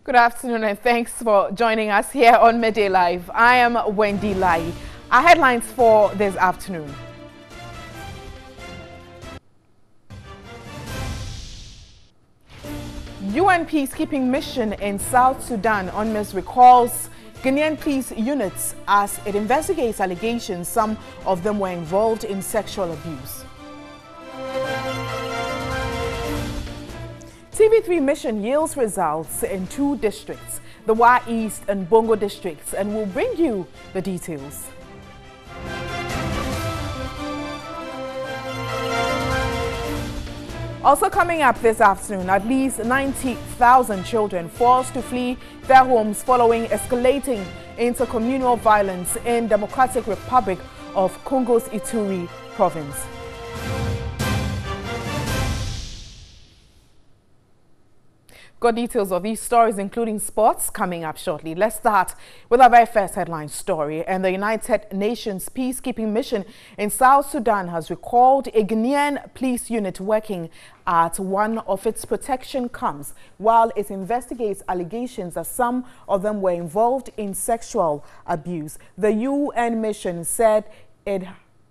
Good afternoon and thanks for joining us here on Midday Live. I am Wendy Lai. Our headlines for this afternoon. UN peacekeeping mission in South Sudan UNMISS recalls Ghanaian police units as it investigates allegations some of them were involved in sexual abuse. TV3 mission yields results in 2 districts, the Wa East and Bongo districts, and will bring you the details. Also coming up this afternoon, at least 90,000 children forced to flee their homes following escalating intercommunal violence in Democratic Republic of Congo's Ituri province. Got details of these stories, including sports, coming up shortly. Let's start with our very first headline story. And the United Nations peacekeeping mission in South Sudan has recalled a Ghanaian police unit working at one of its protection camps while it investigates allegations that some of them were involved in sexual abuse. The UN mission said it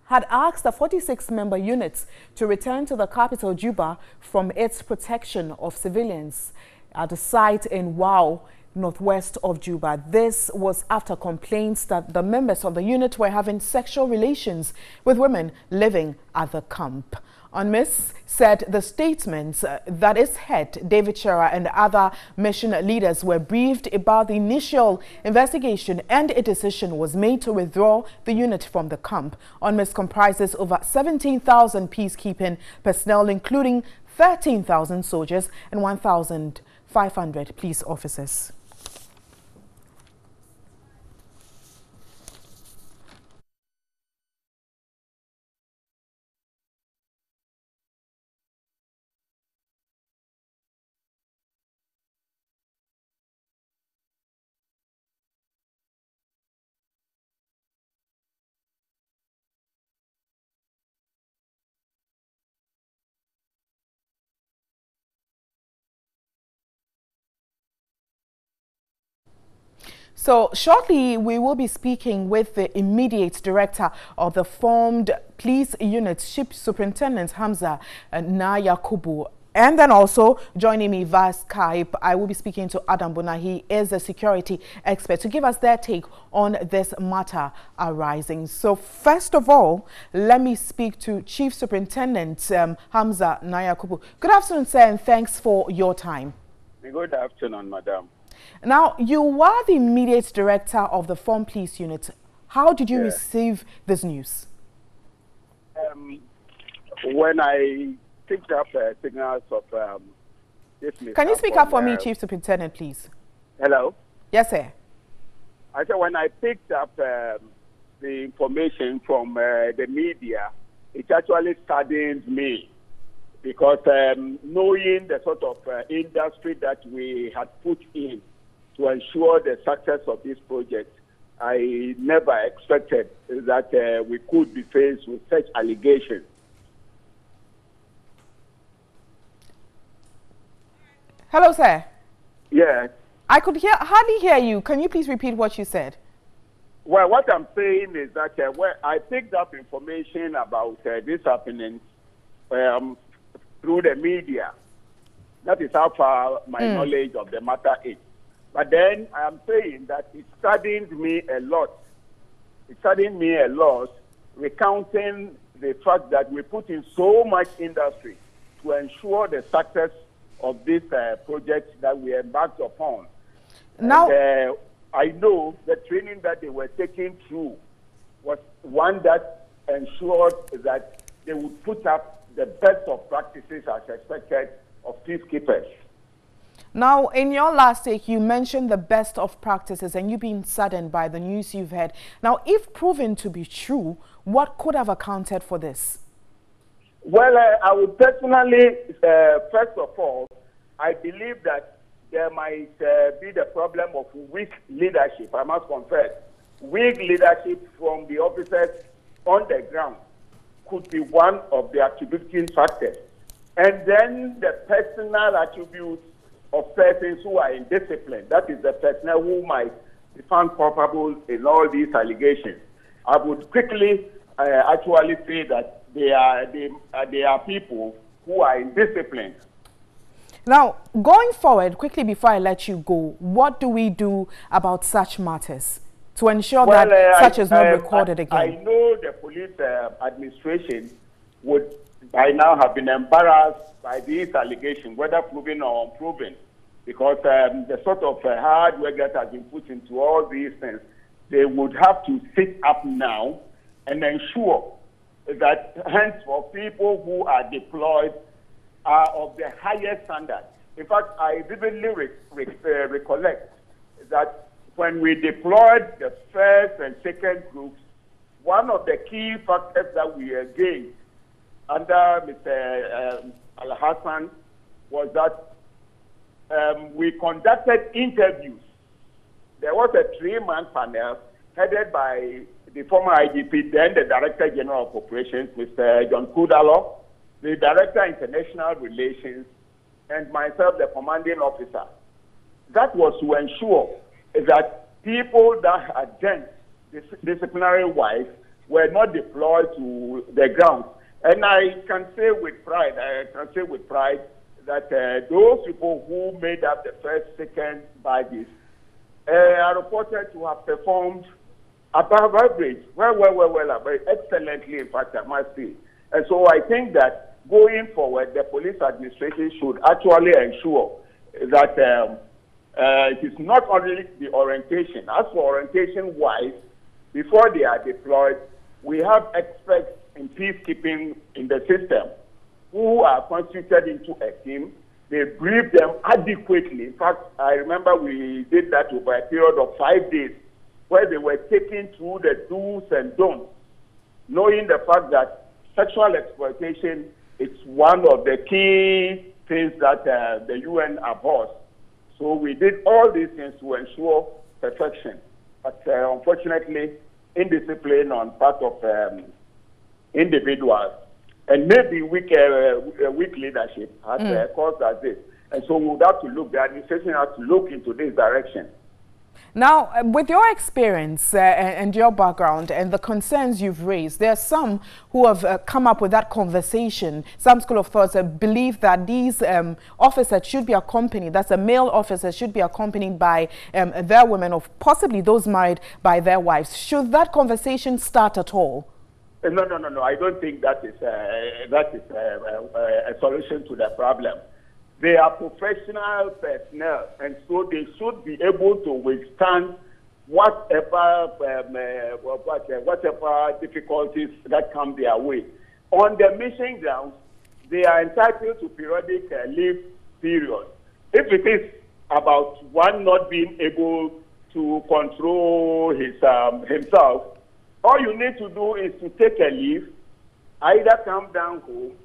had asked the 46-member unit to return to the capital, Juba, from its protection of civilians at a site in Wau, northwest of Juba. This was after complaints that the members of the unit were having sexual relations with women living at the camp. UNMISS said the statements that its head, David Chera, and other mission leaders were briefed about the initial investigation and a decision was made to withdraw the unit from the camp. UNMISS comprises over 17,000 peacekeeping personnel, including 13,000 soldiers and 1,500 police officers. So shortly, we will be speaking with the immediate director of the formed police unit, Chief Superintendent Hamza Nayakubu. And then also joining me via Skype, I will be speaking to Adam Bona. He is a security expert to give us their take on this matter arising. So first of all, let me speak to Chief Superintendent Hamza Nayakubu. Good afternoon, sir, and thanks for your time. Good afternoon, madam. Now, you were the immediate director of the formed police unit. How did you receive this news? When I picked up signals of this... Can you speak up for me, Chief Superintendent, please? Hello? Yes, sir. I said when I picked up the information from the media, it actually saddens me because knowing the sort of industry that we had put in to ensure the success of this project, I never expected that we could be faced with such allegations. Hello, sir. Yes. I could hardly hear you. Can you please repeat what you said? Well, what I'm saying is that when I picked up information about this happening through the media. That is how far my knowledge of the matter is. But then I am saying that it saddened me a lot. It saddened me a lot, recounting the fact that we put in so much industry to ensure the success of this project that we embarked upon. Now, and, I know the training that they were taking through was one that ensured that they would put up the best of practices as expected of peacekeepers. Now, in your last take, you mentioned the best of practices and you've been saddened by the news you've heard. Now, if proven to be true, what could have accounted for this? Well, I would personally, first of all, I believe that there might be the problem of weak leadership, I must confess. Weak leadership from the officers on the ground could be one of the attributing factors. And then the personal attributes of persons who are indisciplined, that is the personnel who might be found culpable in all these allegations, I would quickly actually say that they are people who are indisciplined. Now, going forward, quickly before I let you go, what do we do about such matters to ensure that such is not recorded again? I know the police administration would by now have been embarrassed by these allegations, whether proven or unproven, because the sort of hard work that has been put into all these things, they would have to sit up now and ensure that henceforth people who are deployed are of the highest standard. In fact, I vividly recollect that when we deployed the first and second groups, one of the key factors that we gained under Mr. Al-Hassan was that we conducted interviews. There was a 3-man panel headed by the former IGP, then the Director General of Operations, Mr. John Kudalo, the Director International Relations, and myself, the commanding officer. That was to ensure that people that had done disciplinary-wise were not deployed to the ground. And I can say with pride, that those people who made up the first, second badges are reported to have performed above average, very excellently, in fact, I must say. And so I think that going forward, the police administration should actually ensure that it is not only the orientation. As for orientation-wise, before they are deployed, we have experts in peacekeeping in the system who are constituted into a team. They brief them adequately. In fact, I remember we did that over a period of 5 days, where they were taken through the do's and don'ts, knowing the fact that sexual exploitation is one of the key things that the UN abhors. So we did all these things to ensure perfection. But unfortunately, indiscipline on part of individuals and maybe weak leadership has caused us this. And so we would have to look, the administration has to look into this direction. Now, with your experience and your background and the concerns you've raised, there are some who have come up with that conversation. Some school of thought believe that these officers should be accompanied, that's a male officer, should be accompanied by their women or possibly those married by their wives. Should that conversation start at all? No. I don't think that is a solution to the problem. They are professional personnel, and so they should be able to withstand whatever difficulties that come their way. On the mission grounds, they are entitled to periodic leave period. If it is about one not being able to control himself, all you need to do is to take a leave, either come down home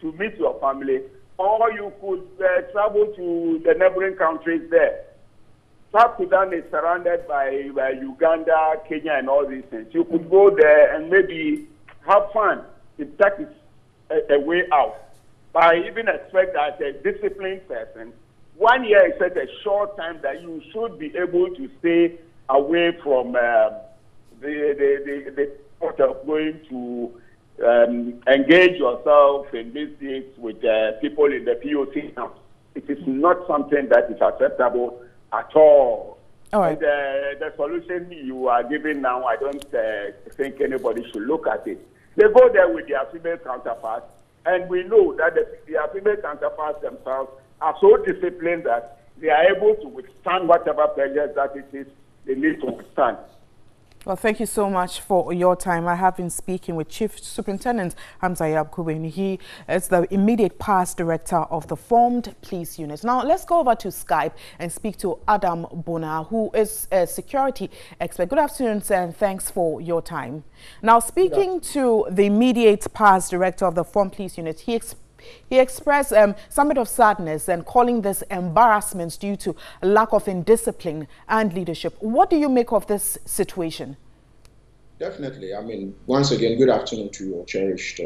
to meet your family, or you could travel to the neighboring countries there. South Sudan is surrounded by Uganda, Kenya, and all these things. You could go there and maybe have fun, if that is a way out. But I even expect that a disciplined person, 1 year is such a short time that you should be able to stay away from the thought of going to engage yourself in business with people in the POC now. It is not something that is acceptable at all. All right. The solution you are giving now, I don't think anybody should look at it. They go there with their female counterparts, and we know that their female counterparts themselves are so disciplined that they are able to withstand whatever pressures that it is they need to withstand. Well, thank you so much for your time. I have been speaking with Chief Superintendent Hamza Yakubu. He is the immediate past director of the formed police unit. Now, let's go over to Skype and speak to Adam Bona, who is a security expert. Good afternoon, sir, and thanks for your time. Now, speaking to the immediate past director of the formed police unit, he expressed some bit of sadness and calling this embarrassments due to a lack of indiscipline and leadership. What do you make of this situation? Definitely. I mean, once again, good afternoon to your cherished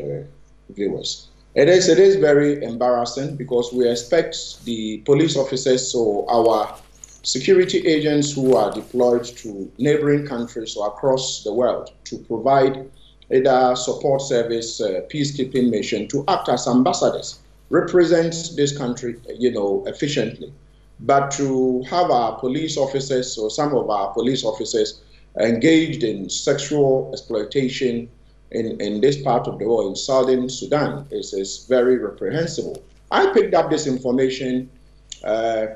viewers. It is very embarrassing because we expect the police officers or our security agents who are deployed to neighboring countries or across the world to provide either support service, peacekeeping mission, to act as ambassadors, represent this country, efficiently. But to have our police officers or some of our police officers engaged in sexual exploitation in this part of the world, in southern Sudan, is very reprehensible. I picked up this information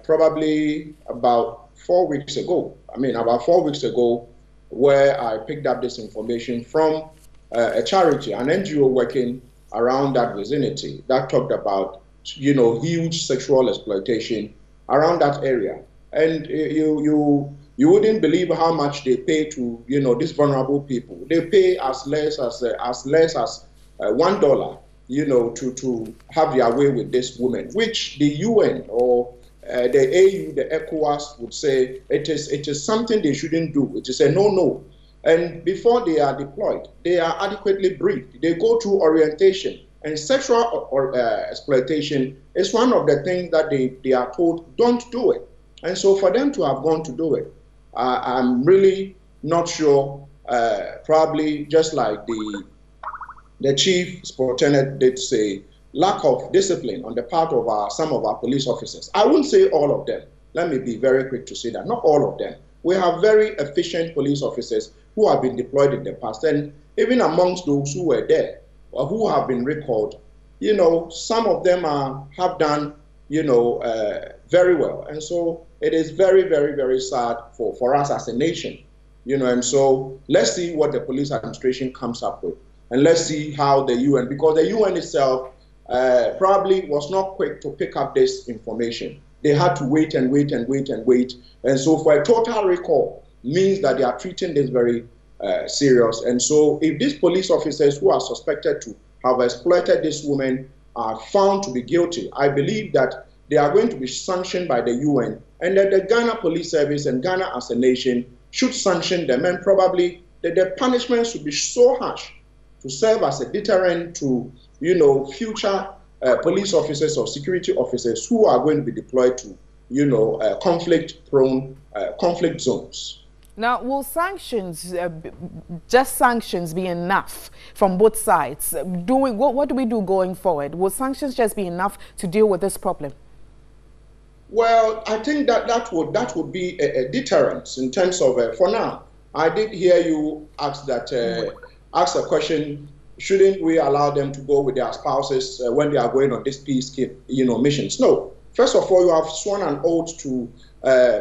probably about 4 weeks ago. About 4 weeks ago, where I picked up this information from a charity, an NGO working around that vicinity that talked about, huge sexual exploitation around that area. And you wouldn't believe how much they pay to, these vulnerable people. They pay as less as $1, to have their way with this woman, which the UN or the AU, the ECOWAS would say it is something they shouldn't do. It is a no-no. And before they are deployed, they are adequately briefed. They go through orientation. And sexual exploitation is one of the things that they are told, don't do it. And so for them to have gone to do it, I'm really not sure, probably just like the chief superintendent did say, lack of discipline on the part of some of our police officers. I wouldn't say all of them. Let me be very quick to say that. Not all of them. We have very efficient police officers who have been deployed in the past. And even amongst those who were there or who have been recalled, some of them have done, very well. And so it is very, very, very sad for us as a nation, and so let's see what the police administration comes up with. And let's see how the UN, because the UN itself probably was not quick to pick up this information. They had to wait and wait and wait and wait. And so for a total recall means that they are treating this very serious. And so if these police officers who are suspected to have exploited this woman are found to be guilty, I believe that they are going to be sanctioned by the UN, and that the Ghana Police Service and Ghana as a nation should sanction them, and probably that the punishment should be so harsh to serve as a deterrent to, future police officers or security officers who are going to be deployed to, conflict-prone conflict zones. Now, will just sanctions be enough from both sides? What do we do going forward? Will sanctions just be enough to deal with this problem? Well, I think that would be a deterrent in terms of, for now. I did hear you ask ask a question, shouldn't we allow them to go with their spouses when they are going on this peacekeeping, missions? No. First of all, you have sworn an oath to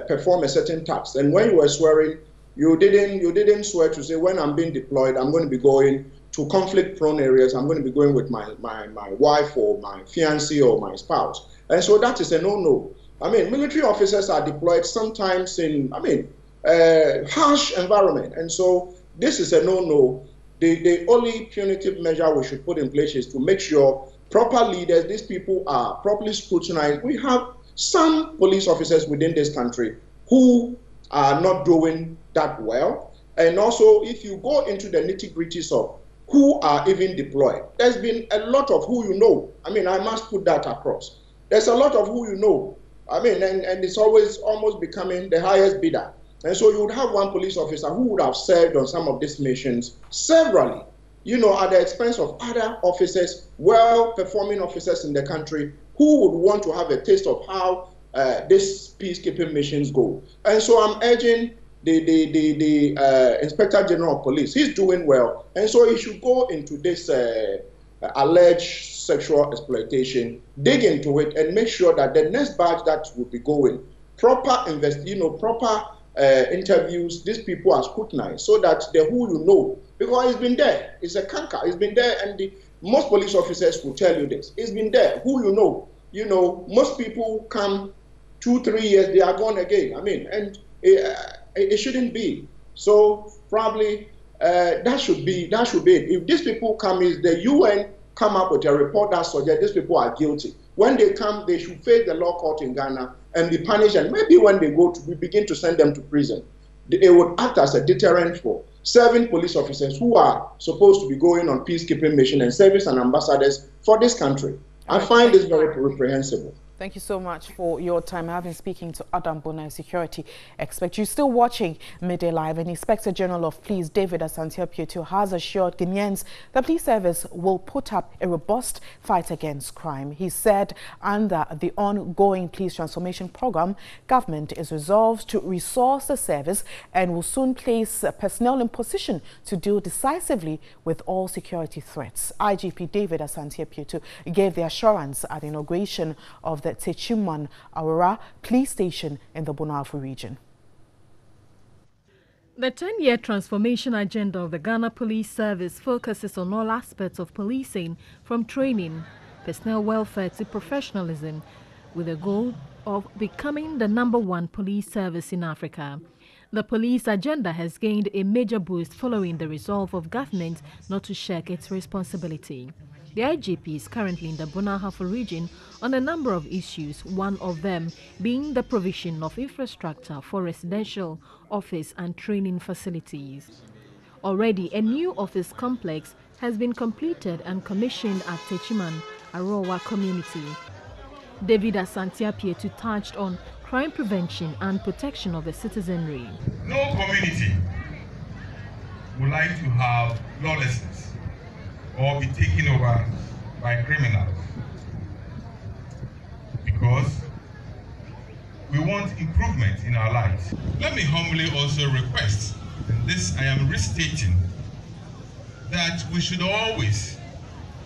perform a certain task. And when you were swearing, you didn't swear to say, when I'm being deployed, I'm going to be going to conflict-prone areas. I'm going to be going with my wife or my fiancé or my spouse. And so that is a no-no. Military officers are deployed sometimes in, harsh environment. And so this is a no-no. The only punitive measure we should put in place is to make sure proper leaders, these people are properly scrutinized. We have some police officers within this country who are not doing that well. And also, if you go into the nitty-gritties of who are even deployed, there's been a lot of who you know. I must put that across. There's a lot of who you know. And it's always almost becoming the highest bidder. And so you would have one police officer who would have served on some of these missions severally, at the expense of other officers, well-performing officers in the country who would want to have a taste of how these peacekeeping missions go. And so I'm urging the Inspector General of Police. He's doing well. And so he should go into this alleged sexual exploitation, dig into it, and make sure that the next batch that will be going, proper interviews, these people are scrutinized so that the who because it's been there, it's a canker, it's been there, and most police officers will tell you this. It's been there, who most people come 2-3 years, they are gone again. And it shouldn't be. So probably that should be it. If these people come, is the UN come up with a report that suggests these people are guilty. When they come, they should face the law court in Ghana and be punished. And maybe when they go we begin to send them to prison, it would act as a deterrent for serving police officers who are supposed to be going on peacekeeping mission and serving as ambassadors for this country. I find this very reprehensible. Thank you so much for your time. I've been speaking to Adam Bona, security expert. You're still watching Midday Live, and Inspector General of Police David Asante-Apietu has assured Guineans the police service will put up a robust fight against crime. He said under the ongoing police transformation program, government is resolved to resource the service and will soon place personnel in position to deal decisively with all security threats. IGP David Asante-Apietu gave the assurance at the inauguration of the Techiman Awara police station in the Bonafu region. The 10-year transformation agenda of the Ghana Police Service focuses on all aspects of policing, from training, personnel welfare to professionalism, with the goal of becoming the #1 police service in Africa. The police agenda has gained a major boost following the resolve of government not to shirk its responsibility. The IGP is currently in the Bonahafu region on a number of issues, one of them being the provision of infrastructure for residential, office and training facilities. Already, a new office complex has been completed and commissioned at Techiman Arowa community. David Asante-Apietu touched on crime prevention and protection of the citizenry. No community would like to have lawlessness or be taken over by criminals, because we want improvement in our lives. Let me humbly also request, and this I am restating, that we should always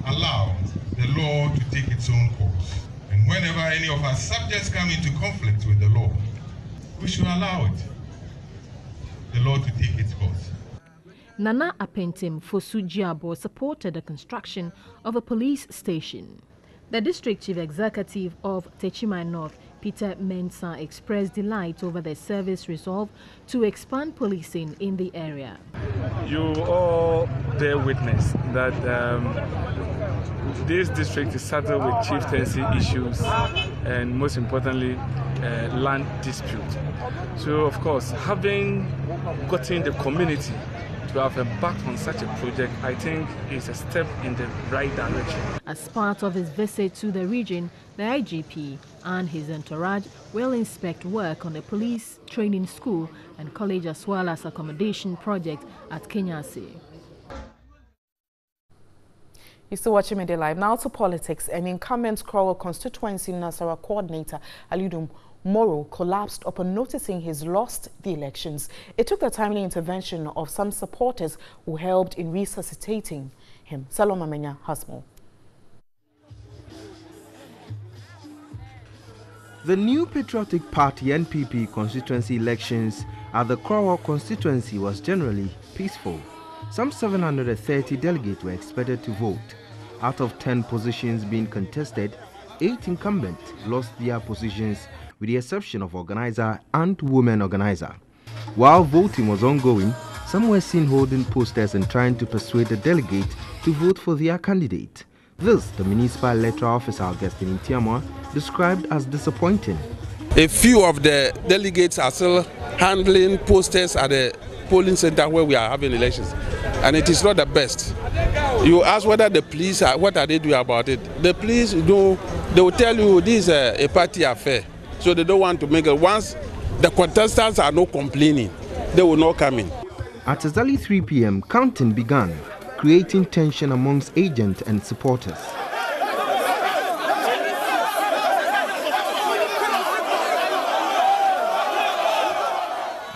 allow the law to take its own course. And whenever any of our subjects come into conflict with the law, we should allow the law to take its course. Nana Apentim Fosu Jiabo supported the construction of a police station. The district chief executive of Techiman North, Peter Mensah, expressed delight over the service resolve to expand policing in the area. You all bear witness that this district is saddled with chieftaincy issues and, most importantly, land dispute. So, of course, having gotten the community to have embarked on such a project, I think, is a step in the right direction. As part of his visit to the region, the IGP and his entourage will inspect work on the police training school and college, as well as accommodation project at Kenyasi. You're still watching Midday Live. Now to politics. An incumbent Krowo constituency Nasarawa coordinator, Alidum Moro, collapsed upon noticing he's lost the elections. It took the timely intervention of some supporters who helped in resuscitating him. Salom Amenya has more. The New Patriotic Party NPP constituency elections at the Krowo constituency was generally peaceful. Some 730 delegates were expected to vote. Out of 10 positions being contested, 8 incumbents lost their positions, with the exception of organizer and women organizer. While voting was ongoing, some were seen holding posters and trying to persuade the delegate to vote for their candidate. This, the municipal electoral officer Augustine Ntiamwa described as disappointing. A few of the delegates are still handling posters at the polling center where we are having elections, and it is not the best. You ask whether the police are, what are they doing about it? The police, they will tell you this is a party affair. So they don't want to make it. Once the contestants are not complaining, they will not come in. At exactly 3 p.m., counting began, creating tension amongst agents and supporters.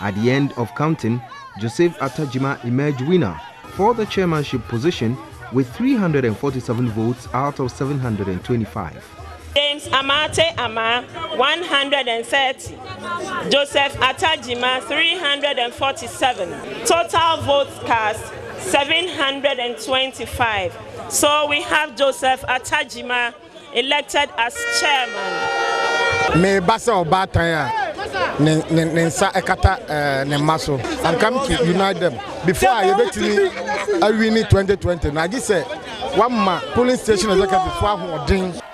At the end of counting, Joseph Atajima emerged winner for the chairmanship position with 347 votes out of 725. James Amate Ama, 130. Joseph Atajima, 347. Total votes cast, 725. So we have Joseph Atajima elected as chairman. Me basa obataya nensa ekata nemaso. I'm coming to unite them. Before I eventually win 2020, na gi say one man polling station executive before.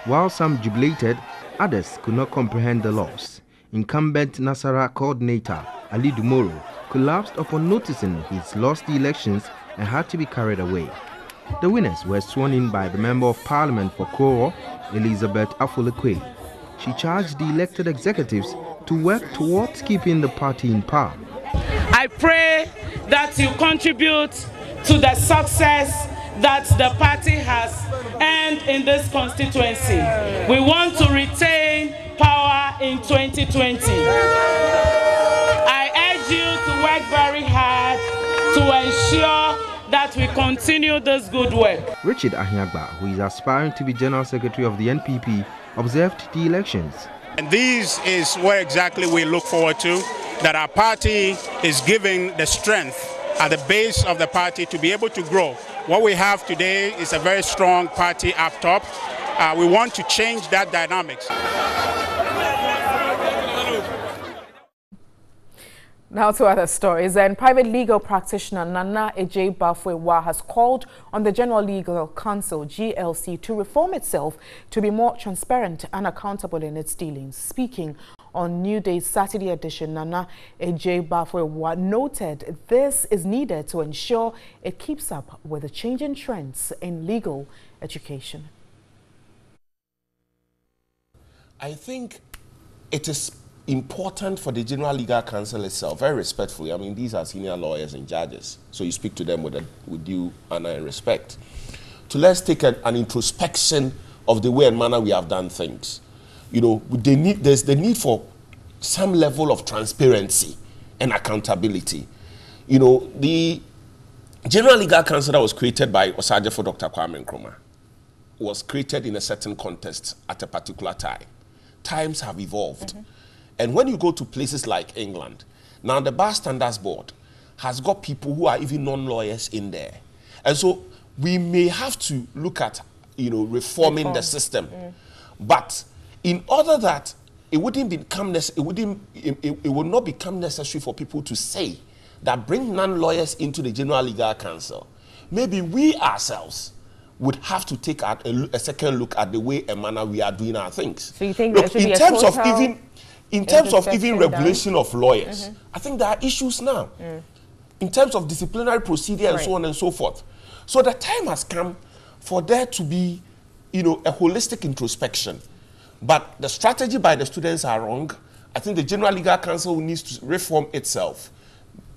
While some jubilated, others could not comprehend the loss. Incumbent Nasara coordinator Ali Dumoro collapsed upon noticing he's lost the elections and had to be carried away. The winners were sworn in by the Member of Parliament for Koro, Elizabeth Afulekwe. She charged the elected executives to work towards keeping the party in power. I pray that you contribute to the success that the party has earned in this constituency. We want to retain power in 2020. I urge you to work very hard to ensure that we continue this good work. Richard Ahiagba, who is aspiring to be General Secretary of the NPP, observed the elections. And this is where exactly we look forward to, that our party is giving the strength at the base of the party to be able to grow. What we have today is a very strong party up top. We want to change that dynamics. Now to other stories. And private legal practitioner Nana Ejei-Bafwewa has called on the General Legal Council, GLC, to reform itself to be more transparent and accountable in its dealings. Speaking on New Day's Saturday edition, Nana Ejei-Bafwewa noted this is needed to ensure it keeps up with the changing trends in legal education. I think it is important for the General Legal Council itself, very respectfully. I mean, these are senior lawyers and judges, so you speak to them with due honor and respect. So let's take an introspection of the way and manner we have done things. You know, there's the need for some level of transparency and accountability. You know, the General Legal Council that was created by Osajefo Dr. Kwame Nkrumah was created in a certain context at a particular time. Times have evolved. Mm-hmm. And when you go to places like England, now the Bar Standards Board has got people who are even non-lawyers in there. And so we may have to look at, you know, reforming the system. But in order that it would not become necessary for people to say that bring non-lawyers into the General Legal Council, maybe we ourselves would have to take a second look at the way and manner we are doing our things. So you think look, in terms of even regulation of lawyers, I think there are issues now. In terms of disciplinary procedure and so on and so forth. So the time has come for there to be, you know, a holistic introspection. But the strategy by the students are wrong. I think the General Legal Council needs to reform itself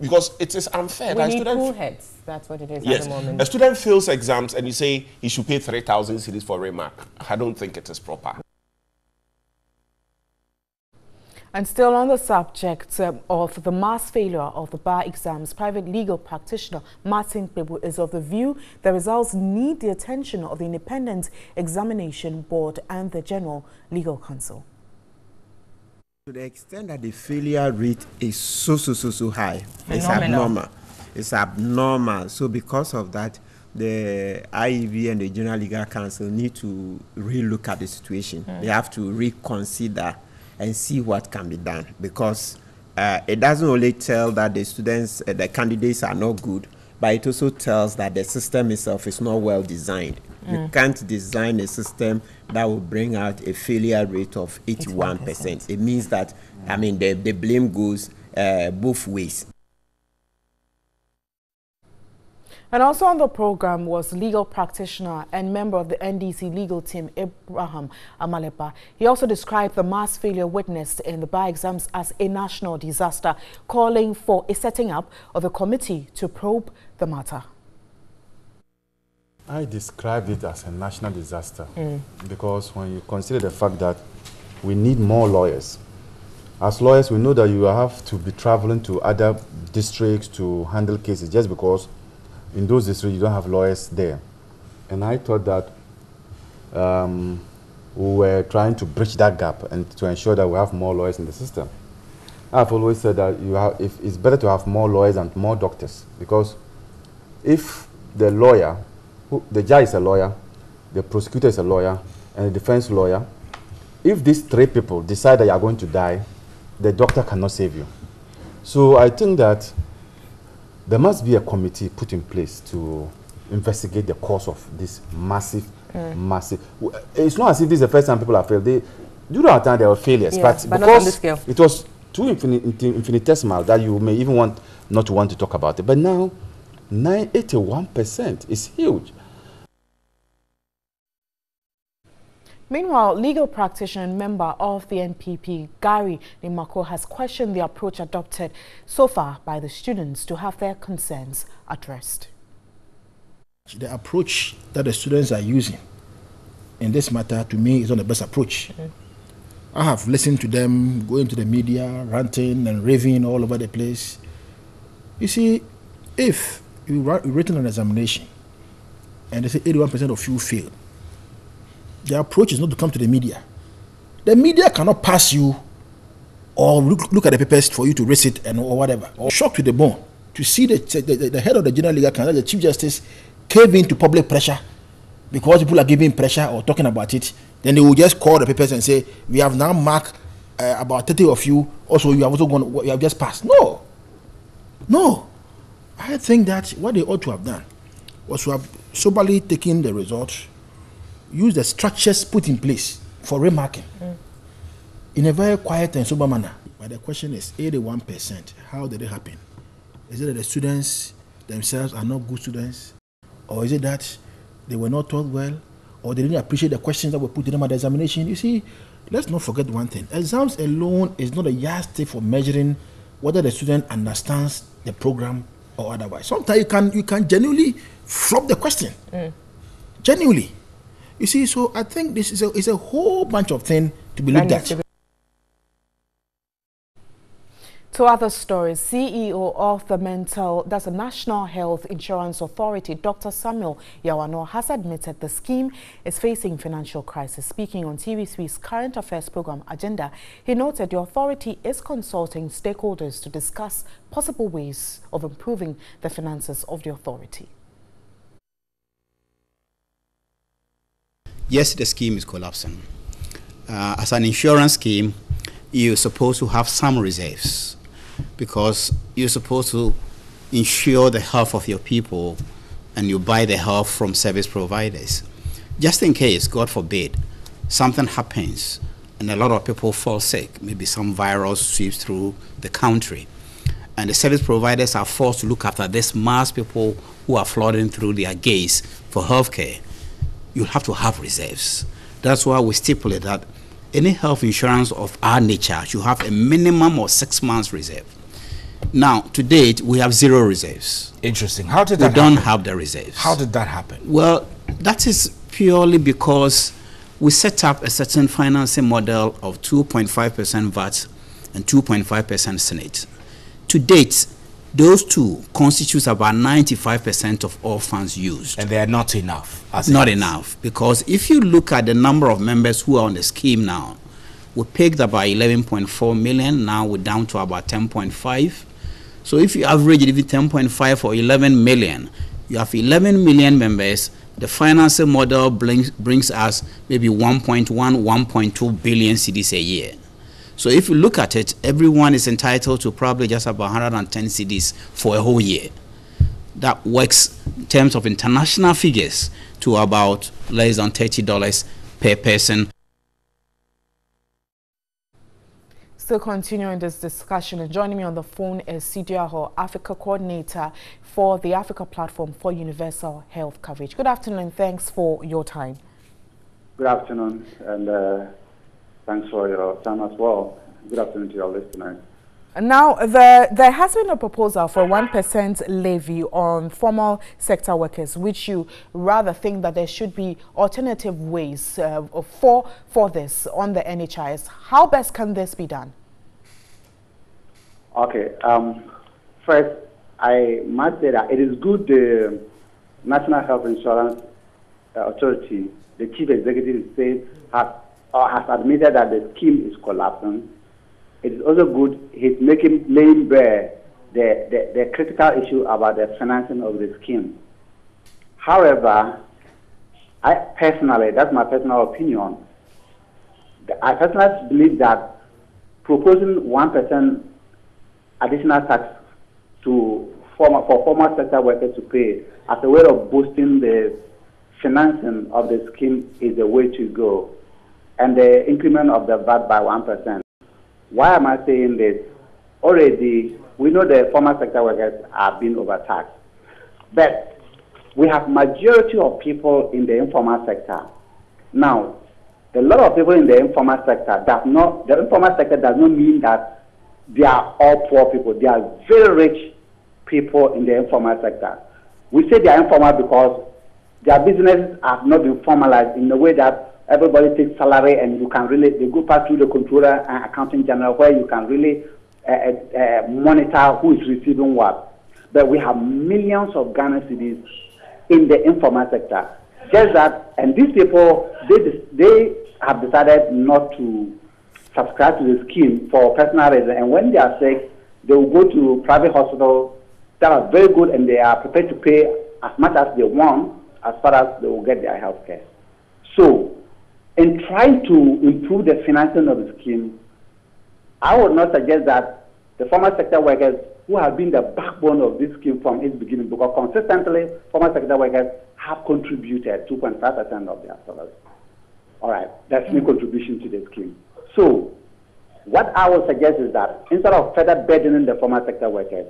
because it is unfair. We need cool heads. That's what it is at the moment. A student fails exams and you say he should pay 3,000 cedis for a remark. I don't think it is proper. And still on the subject of the mass failure of the bar exams, private legal practitioner Martin Kpebu is of the view the results need the attention of the Independent Examination Board and the General Legal Council. To the extent that the failure rate is so high, it's abnormal. It's abnormal. So because of that, the IEB and the General Legal Council need to relook at the situation. They have to reconsider and see what can be done, because it doesn't only tell that the students, the candidates are not good, but it also tells that the system itself is not well designed. You can't design a system that will bring out a failure rate of 81%. It means that, I mean, the blame goes both ways. And also on the program was legal practitioner and member of the NDC legal team, Abraham Amalepa. He also described the mass failure witnessed in the bar exams as a national disaster, calling for a setting up of a committee to probe the matter. I described it as a national disaster because when you consider the fact that we need more lawyers. As lawyers, we know that you have to be traveling to other districts to handle cases just because in those districts, you don't have lawyers there. And I thought that we were trying to bridge that gap and to ensure that we have more lawyers in the system. I've always said that it's better to have more lawyers and more doctors, because if the lawyer, the judge is a lawyer, the prosecutor is a lawyer, and the defense lawyer, if these three people decide that you are going to die, the doctor cannot save you. So I think that there must be a committee put in place to investigate the cause of this massive. It's not as if this is the first time people have failed. during our time there were failures, yes, but not on this because scale. it was too infinitesimal that you may even want not to want to talk about it. But now, 81% is huge. Meanwhile, legal practitioner and member of the NPP, Gary Nimako, has questioned the approach adopted so far by the students to have their concerns addressed. The approach that the students are using in this matter, to me, is not the best approach. I have listened to them going to the media, ranting and raving all over the place. You see, if you written an examination and they say 81% of you failed, the approach is not to come to the media. The media cannot pass you or look at the papers for you to raise it and or whatever. Or shocked to the bone to see the head of the General Legal Council, the Chief Justice, cave into public pressure because people are giving pressure or talking about it. Then they will just call the papers and say, we have now marked about 30 of you. Also, you have also gone. You have just passed. No. I think that what they ought to have done was to have soberly taken the results, use the structures put in place for remarking in a very quiet and sober manner. But the question is, 81%, how did it happen? Is it that the students themselves are not good students? Or is it that they were not taught well? Or they didn't appreciate the questions that were put to them at the examination? You see, let's not forget one thing. Exams alone is not a yardstick for measuring whether the student understands the program or otherwise. Sometimes you can genuinely flop the question. Genuinely. You see, so I think this is a whole bunch of things to be looked at. To other stories, CEO of the National Health Insurance Authority, Dr. Samuel Yawano, has admitted the scheme is facing financial crisis. Speaking on TV3's Current Affairs program Agenda, he noted the authority is consulting stakeholders to discuss possible ways of improving the finances of the authority. Yes, the scheme is collapsing. As an insurance scheme, you're supposed to have some reserves, because you're supposed to ensure the health of your people and you buy the health from service providers. Just in case, God forbid, something happens and a lot of people fall sick, maybe some virus sweeps through the country, and the service providers are forced to look after this mass people who are flooding through their gates for healthcare. You have to have reserves. That's why we stipulate that any health insurance of our nature should have a minimum of 6 months reserve. Now, to date, we have 0 reserves. Interesting. How did that happen? We don't have the reserves. How did that happen? Well, that is purely because we set up a certain financing model of 2.5% VAT and 2.5% Senate. To date, those two constitutes about 95% of all funds used. And they are not enough. Not enough, because if you look at the number of members who are on the scheme now, we peaked about 11.4 million, now we're down to about 10.5. So if you average it, even 10.5 or 11 million, you have 11 million members. The financing model brings us maybe 1.1, 1.2 billion cedis a year. So if you look at it, everyone is entitled to probably just about 110 cedis for a whole year. That works in terms of international figures to about less than $30 per person. Still continuing this discussion, and joining me on the phone is Sidiaho, Africa Coordinator for the Africa Platform for Universal Health Coverage. Good afternoon, and thanks for your time. Good afternoon, and thanks for your time as well. Good afternoon to your listeners. Now, there has been a proposal for 1% levy on formal sector workers, which you rather think that there should be alternative ways for this on the NHIS. How best can this be done? Okay. First, I must say that it is good the National Health Insurance Authority, the Chief Executive has admitted that the scheme is collapsing. It is also good he's laying bare the critical issue about the financing of the scheme. However, I personally, that's my personal opinion, I personally believe that proposing 1% additional tax for former sector workers to pay as a way of boosting the financing of the scheme is the way to go. and the increment of the VAT by 1%. Why am I saying this? Already, we know the formal sector workers are being overtaxed. But we have majority of people in the informal sector. Now, a lot of people in the informal sector the informal sector does not mean that they are all poor people. They are very rich people in the informal sector. We say they are informal because their businesses have not been formalized in a way that everybody takes salary and you can really, they go pass through the controller and accounting general where you can really monitor who is receiving what. But we have millions of Ghana cedis in the informal sector. Just that, and these people, they have decided not to subscribe to the scheme for personal reasons. And when they are sick, they will go to private hospitals that are very good and they are prepared to pay as much as they want as far as they will get their health care. So, in trying to improve the financing of the scheme, I would not suggest that the formal sector workers who have been the backbone of this scheme from its beginning, because consistently formal sector workers have contributed 2.5% of their salaries. All right, that's the contribution to the scheme. So, what I would suggest is that instead of further burdening the formal sector workers,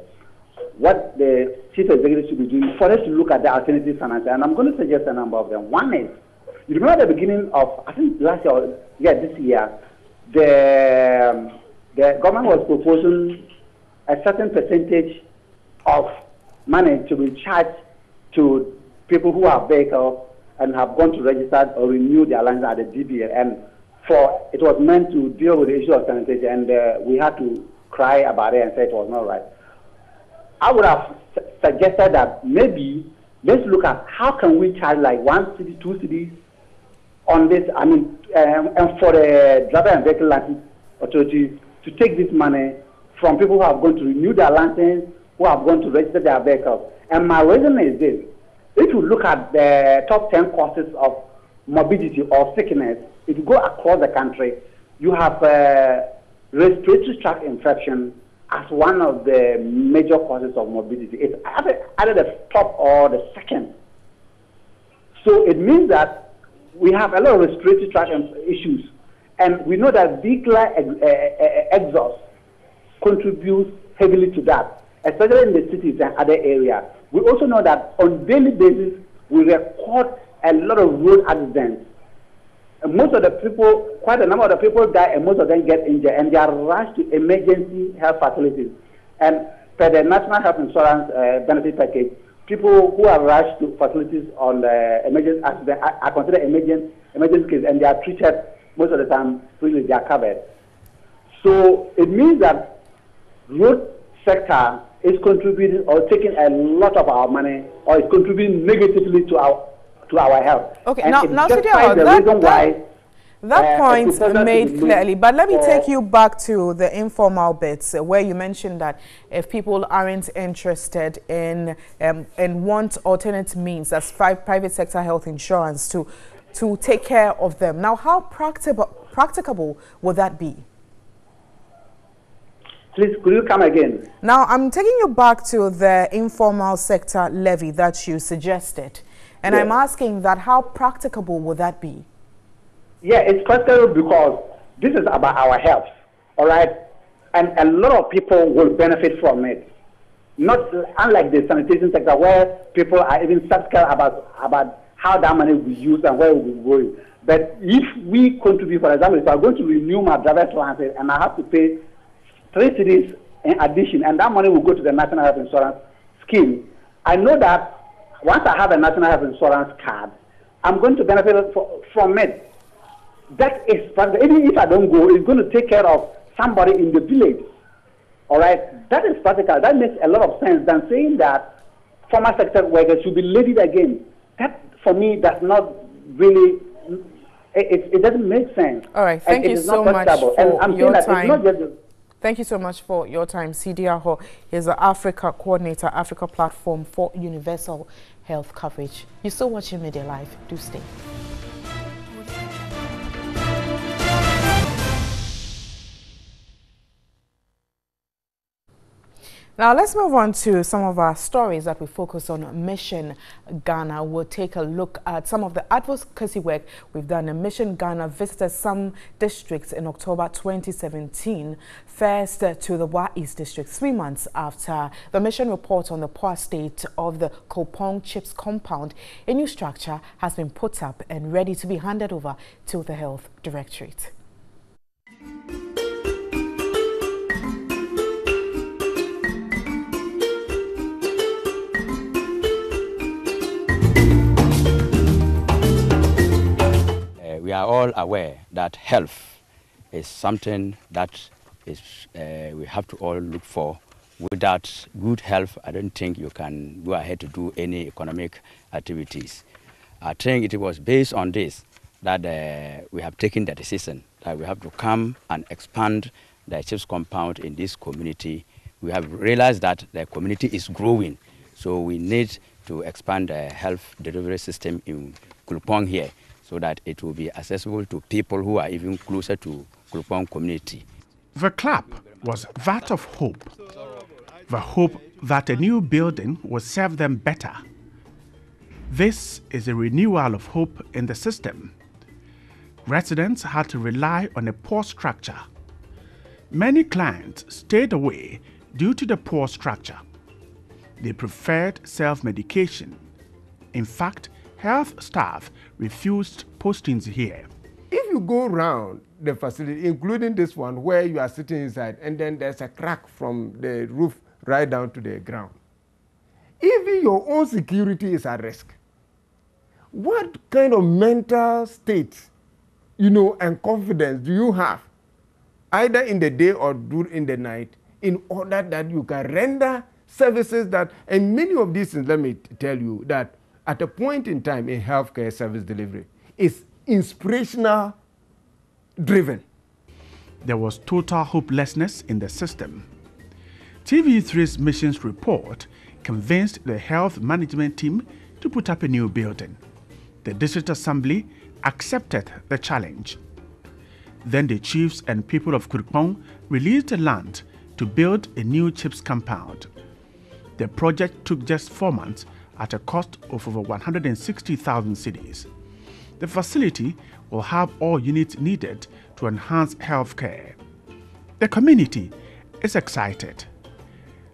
what the chief executive should be doing for us to look at the alternative financing, and I'm going to suggest a number of them. One is, you remember at the beginning of, I think last year, or this year, the government was proposing a certain percentage of money to be charged to people who have vehicles and have gone to register or renew their license at the DBA. And it was meant to deal with the issue of sanitation, and we had to cry about it and say it was not right. I would have suggested that maybe let's look at how can we charge like 1 city, 2 cities on this, and for the driver and vehicle license authority to take this money from people who have gone to renew their license, who have gone to register their vehicles. And my reason is this: if you look at the top 10 causes of morbidity or sickness, if you go across the country, you have respiratory tract infection as one of the major causes of morbidity. It's either the top or the second. So it means that we have a lot of respiratory tract issues. And we know that vehicular exhaust contributes heavily to that, especially in the cities and other areas. We also know that on a daily basis, we record a lot of road accidents. And most of the people, quite a number of the people die, and most of them get injured, and they are rushed to emergency health facilities. And per the National Health Insurance benefit package, people who are rushed to facilities on emergency accident are considered emergency cases, and they are treated most of the time freely. They are covered. So it means that road sector is contributing or taking a lot of our money, or is contributing negatively to our health. Okay, and now that point made clearly, but let me take you back to the informal bits where you mentioned that if people aren't interested in and want alternate means, that's private sector health insurance to take care of them. Now, how practicable would that be? Please, could you come again? Now, I'm taking you back to the informal sector levy that you suggested. And yes. I'm asking that how practicable would that be? Yeah, it's practical because this is about our health, all right? And a lot of people will benefit from it. Not unlike the sanitation sector where people are even skeptical about how that money will be used and where it will be going. But if we contribute, for example, if I'm going to renew my driver's license and I have to pay 3 cities in addition, and that money will go to the National Health Insurance Scheme, I know that once I have a National Health Insurance card, I'm going to benefit from it. That is, even if I don't go, it's going to take care of somebody in the village. All right? That is practical. That makes a lot of sense than saying that formal sector workers should be levied again. That, for me, does not really, it doesn't make sense. All right. Thank you so much for your time. Thank you so much for your time. Sidi Aho is the Africa Coordinator, Africa Platform for Universal Health Coverage. You're still watching Media Live. Do stay. Now let's move on to some of our stories that we focus on Mission Ghana. We'll take a look at some of the advocacy work we've done. Mission Ghana visited some districts in October 2017, first to the Wa East District, 3 months after the mission report on the poor state of the Kulpong Chips compound. A new structure has been put up and ready to be handed over to the Health Directorate. We are all aware that health is something that is we have to all look for. Without good health, I don't think you can go ahead to do any economic activities. I think it was based on this that we have taken the decision that we have to come and expand the Chips compound in this community. We have realized that the community is growing, so we need to expand the health delivery system in Kulpong here, so that it will be accessible to people who are even closer to Kulpong community. The clap was that of hope. The hope that a new building will serve them better. This is a renewal of hope in the system. Residents had to rely on a poor structure. Many clients stayed away due to the poor structure. They preferred self-medication. In fact, health staff refused postings here. If you go around the facility, including this one where you are sitting inside, and then there's a crack from the roof right down to the ground, even your own security is at risk. What kind of mental state, and confidence do you have, either in the day or during the night, in order that you can render services that, and many of these things, let me tell you that at a point in time in healthcare service delivery, is inspirational driven. There was total hopelessness in the system. TV3's missions report convinced the health management team to put up a new building. The district assembly accepted the challenge. Then the chiefs and people of Kulpong released the land to build a new Chips compound. The project took just 4 months at a cost of over 160,000 cedis. The facility will have all units needed to enhance healthcare. The community is excited.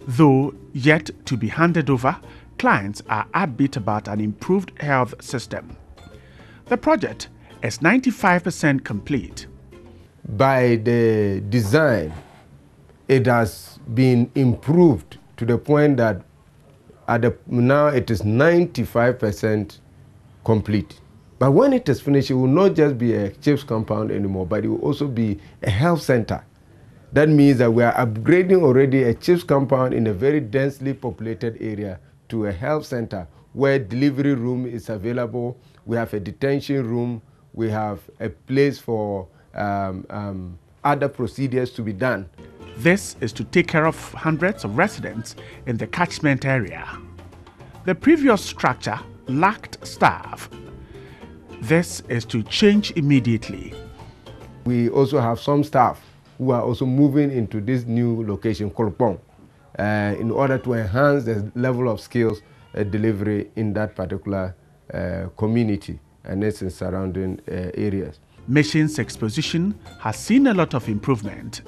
Though yet to be handed over, clients are upbeat about an improved health system. The project is 95% complete. By the design, it has been improved to the point that now it is 95% complete. But when it is finished, it will not just be a Chips compound anymore, but it will also be a health center. That means that we are upgrading already a Chips compound in a very densely populated area to a health center where delivery room is available. We have a detention room. We have a place for other procedures to be done. This is to take care of hundreds of residents in the catchment area. The previous structure lacked staff. This is to change immediately. We also have some staff who are also moving into this new location, Kulpong, in order to enhance the level of skills delivery in that particular community and its surrounding areas. Mission's exposition has seen a lot of improvement.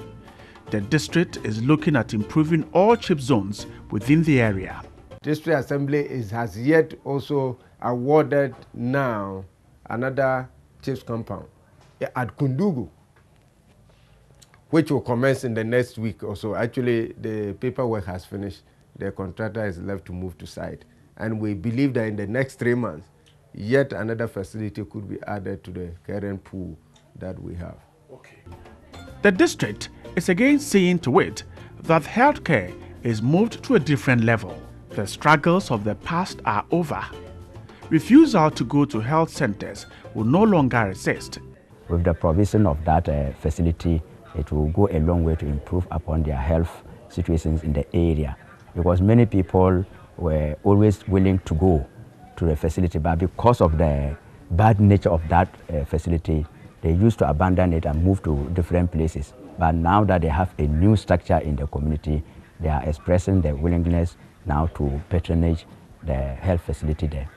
The district is looking at improving all chip zones within the area. District Assembly has yet also awarded now another Chips compound at Kundugu, which will commence in the next week or so. Actually, the paperwork has finished. The contractor is left to move to site. And we believe that in the next 3 months, yet another facility could be added to the current pool that we have. Okay. The district is again seeing to it that healthcare is moved to a different level. The struggles of the past are over. Refusal to go to health centers will no longer exist. With the provision of that facility, it will go a long way to improve upon their health situations in the area, because many people were always willing to go to the facility, but because of the bad nature of that facility, they used to abandon it and move to different places. But now that they have a new structure in the community, they are expressing their willingness now to patronage the health facility there.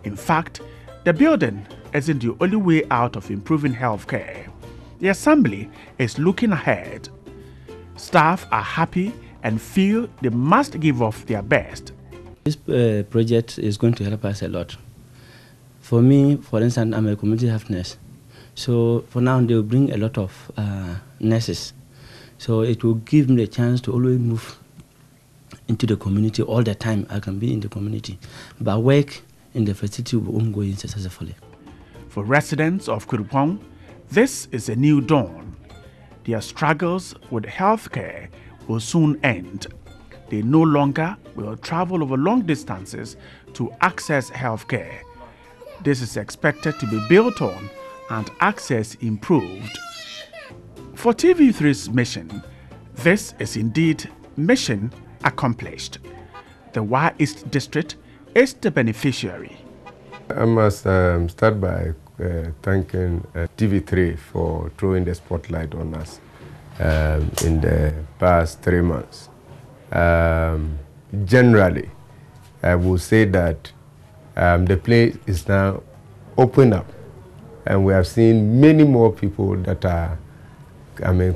In fact, the building isn't the only way out of improving healthcare. The assembly is looking ahead. Staff are happy and feel they must give off their best. This project is going to help us a lot. For me, for instance, I'm a community health nurse. So for now, they will bring a lot of nurses. So it will give me the chance to always move into the community all the time. I can be in the community. But work in the facility will ongoing successfully. For residents of Kurupong, this is a new dawn. Their struggles with healthcare will soon end. They no longer will travel over long distances to access healthcare. This is expected to be built on and access improved. For TV3's mission, this is indeed mission accomplished. The Wa East District is the beneficiary. I must start by thanking TV3 for throwing the spotlight on us in the past 3 months. Generally, I will say that the place is now open up, and we have seen many more people that are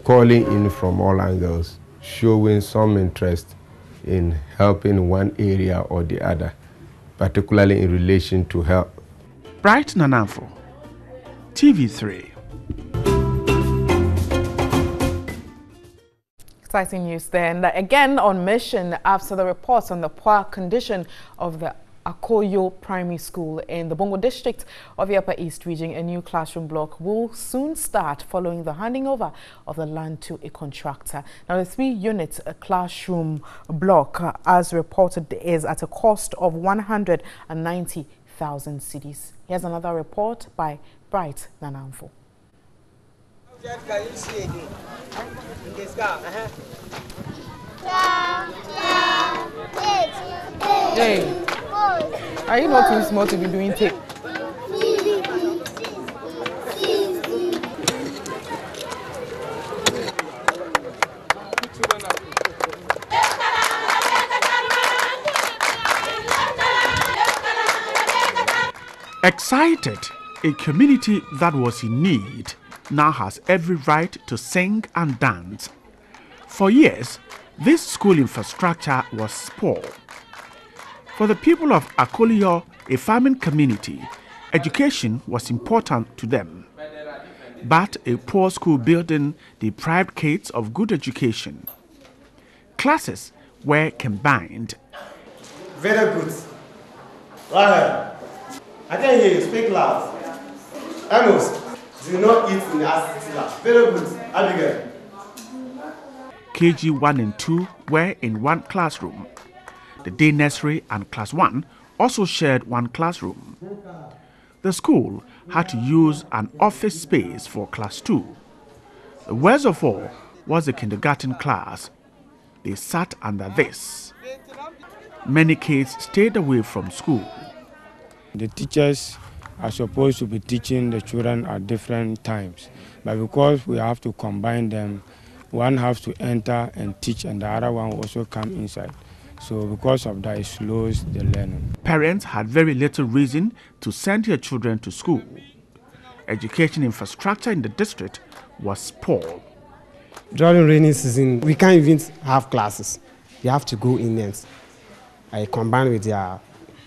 calling in from all angles, showing some interest in helping one area or the other, particularly in relation to health. Bright Nanamfo, TV3. Exciting news then. Again on mission after the reports on the poor condition of the Akoyo Primary School in the Bongo district of the Upper East region. A new classroom block will soon start following the handing over of the land to a contractor. Now, the 3-unit classroom block, as reported, is at a cost of 190,000 cedis. Here's another report by Bright Nanamfo. Hey, are you not too small to be doing tape? Excited, a community that was in need now has every right to sing and dance. For years, this school infrastructure was poor. For the people of Akoliyo, a farming community, education was important to them. But a poor school building deprived kids of good education. Classes were combined. Very good. Rahel, I can hear you. Speak loud. Amos, do not eat in the assistant lab. Very good. Abigail. KG 1 and 2 were in one classroom. The day nursery and class 1 also shared one classroom. The school had to use an office space for class 2. The worst of all was the kindergarten class. They sat under this. Many kids stayed away from school. The teachers are supposed to be teaching the children at different times, but because we have to combine them, one has to enter and teach and the other one will also come inside. So because of that, it slows the learning. Parents had very little reason to send their children to school. Education infrastructure in the district was poor. During rainy season, we can't even have classes. You have to go in and combine with their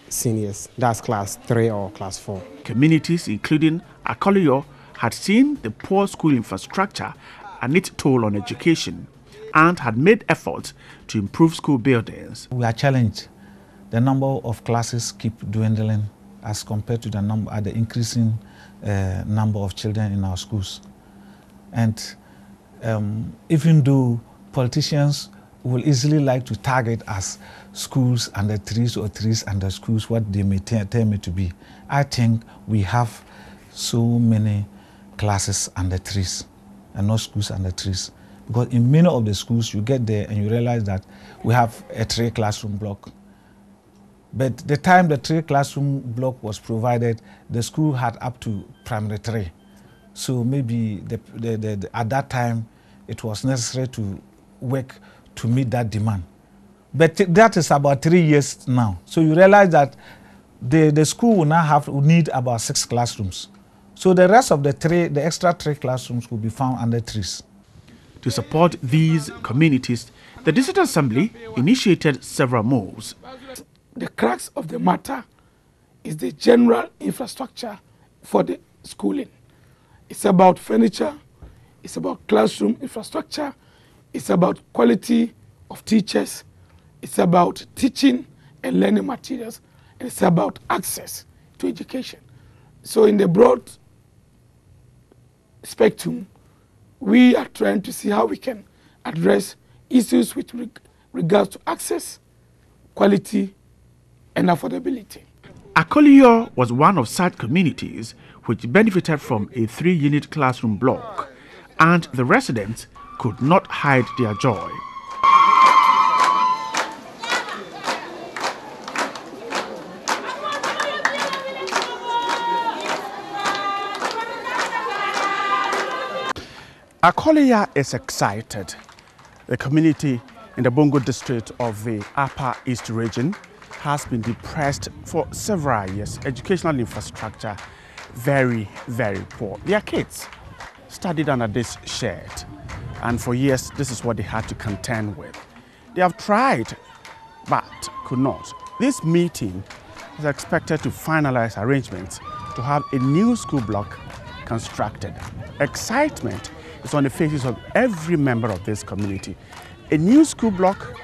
seniors. That's class 3 or class 4. Communities, including Akoliyo, had seen the poor school infrastructure and its toll on education, and had made efforts to improve school buildings. We are challenged. The number of classes keep dwindling as compared to the increasing number of children in our schools. And even though politicians will easily like to target as schools under trees or trees under schools, what they may term it to be, I think we have so many classes under trees and not schools under trees. Because in many of the schools, you get there and you realize that we have a 3-classroom block. But the time the 3-classroom block was provided, the school had up to primary 3. So maybe at that time, it was necessary to work to meet that demand. But that is about 3 years now. So you realize that the school will now need about 6 classrooms. So the rest of the extra 3 classrooms will be found under trees. To support these communities, the District Assembly initiated several moves. The crux of the matter is the general infrastructure for the schooling. It's about furniture, it's about classroom infrastructure, it's about quality of teachers, it's about teaching and learning materials, and it's about access to education. So in the broad spectrum, we are trying to see how we can address issues with regards to access, quality, and affordability. Akoliyo was one of such communities which benefited from a 3-unit classroom block, and the residents could not hide their joy. Akoliyo is excited. The community in the Bongo district of the Upper East region has been depressed for several years. Educational infrastructure, very, very poor. Their kids studied under this shed, and for years, this is what they had to contend with. They have tried, but could not. This meeting is expected to finalize arrangements to have a new school block constructed. Excitement is on the faces of every member of this community. A new school block,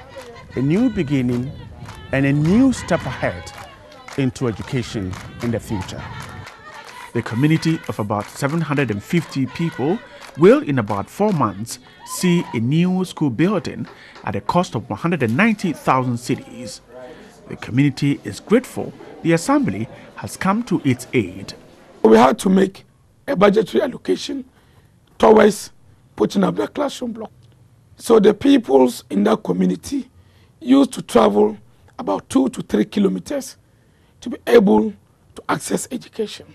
a new beginning, and a new step ahead into education in the future. The community of about 750 people will, in about 4 months, see a new school building at a cost of 190,000 cedis. The community is grateful the Assembly has come to its aid. We had to make a budgetary allocation towards putting up the classroom block. So the peoples in that community used to travel about 2 to 3 kilometers to be able to access education.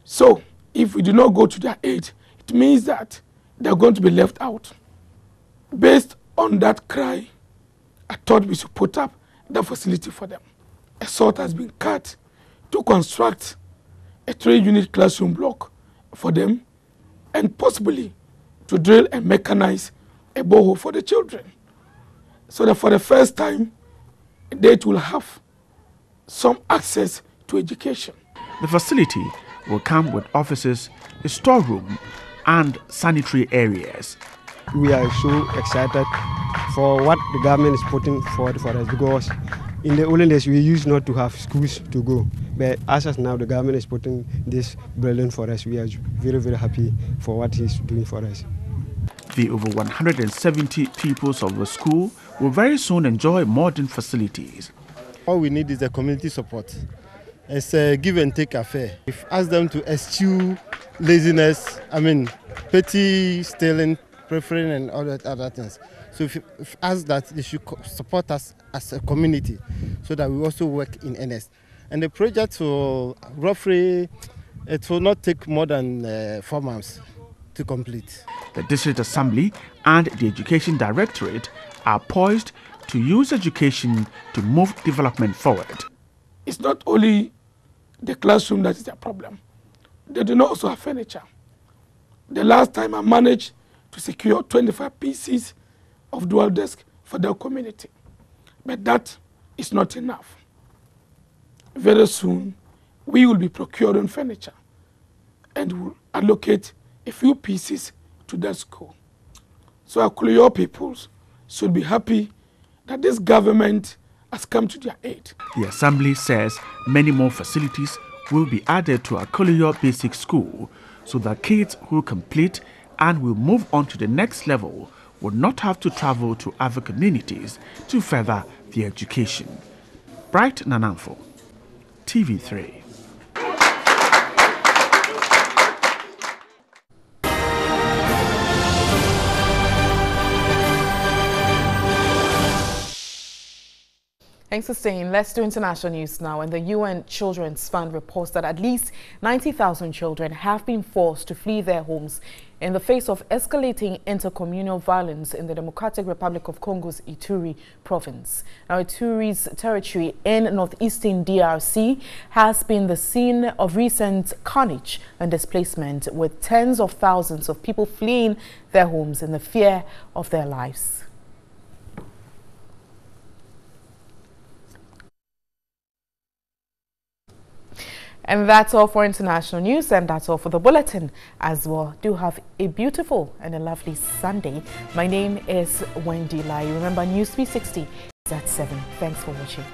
So if we do not go to their aid, it means that they're going to be left out. Based on that cry, I thought we should put up the facility for them. A sort has been cut to construct a 3-unit classroom block for them, and possibly to drill and mechanize a borehole for the children, so that for the first time, they will have some access to education. The facility will come with offices, a storeroom, and sanitary areas. We are so excited for what the government is putting forward for us, because in the olden days we used not to have schools to go, but as of now the government is putting this building for us. We are very, very happy for what he's doing for us. The over 170 pupils of the school will very soon enjoy modern facilities. All we need is the community support. It's a give and take affair. If ask them to eschew laziness, petty stealing, preferring, and all that other things. So if ask that they should support us as a community, so that we also work in earnest. And the project will roughly, it will not take more than 4 months to complete. The District Assembly and the Education Directorate are poised to use education to move development forward. It's not only the classroom that is their problem. They do not also have furniture. The last time I managed to secure 25 pieces of dual desk for their community. But that is not enough. Very soon, we will be procuring furniture and will allocate a few pieces to that school. So Akoliyo peoples should be happy that this government has come to their aid. The Assembly says many more facilities will be added to Akoliyo Basic School so that kids who complete and will move on to the next level will not have to travel to other communities to further their education. Bright Nanamfo, TV3. Thanks for staying. Let's do international news now. And the UN Children's Fund reports that at least 90,000 children have been forced to flee their homes in the face of escalating intercommunal violence in the Democratic Republic of Congo's Ituri province. Now, Ituri's territory in northeastern DRC has been the scene of recent carnage and displacement, with tens of thousands of people fleeing their homes in the fear of their lives. And that's all for international news, and that's all for the bulletin as well. Do have a beautiful and a lovely Sunday. My name is Wendy Lai. Remember, News 360 is at 7. Thanks for watching.